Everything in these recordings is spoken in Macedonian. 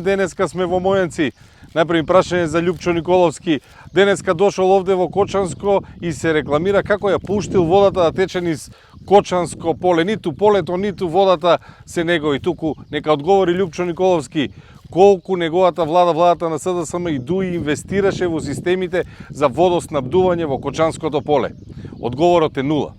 Денеска сме во Мојанци. Направим прашање за Љупчо Николовски. Денеска дошол овде во Кочанско и се рекламира како ја пуштил водата да тече низ Кочанско поле. Ниту полето, ниту водата се негови. Туку нека одговори Љупчо Николовски колку неговата владата на СДСМ и ДУИ инвестираше во системите за водоснабдување во Кочанското поле. Одговорот е 0.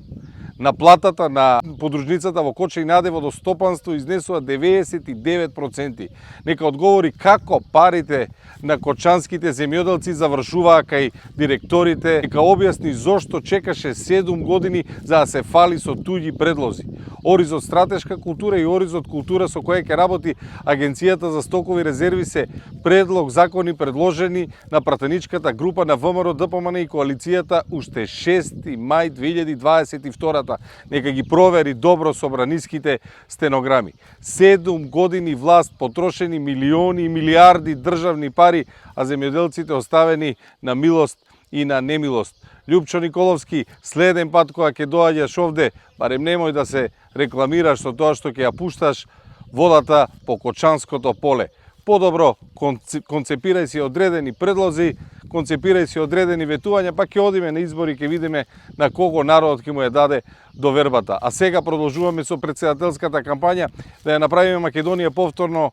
Наплатата на подружницата во Коча и Наде водостопанство изнесува 99%. Нека одговори како парите на кочанските земјоделци завршуваа кај директорите. Нека објасни зошто чекаше 7 години за да се фали со туѓи предлози. Оризот стратешка култура и Оризот култура со која ќе работи Агенцијата за стокови резерви се предлог закони предложени на пратеничката група на ВМРО, ДПМН и коалицијата уште 6 мај 2022. Нека ги провери добро собраниските стенограми. 7 години власт, потрошени милиони и милиарди државни пари, а земјоделците оставени на милост и на немилост. Љупчо Николовски, следен пат кога ќе доаѓаш овде, барем немој да се рекламираш со тоа што ќе ја пушташ водата по Кочанското поле. Подобро концепирај си одредени предлози, концепирај си одредени ветувања, па ќе одиме на избори, ќе видиме на кого народот ќе му ја даде довербата. А сега продолжуваме со претседателската кампања да ја направиме Македонија повторно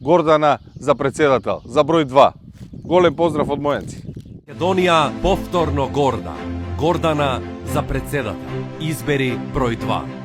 Гордана за претседател, за број 2. Голем поздрав од Мојанци. Македонија повторно Гордана за претседател. Избери број 2.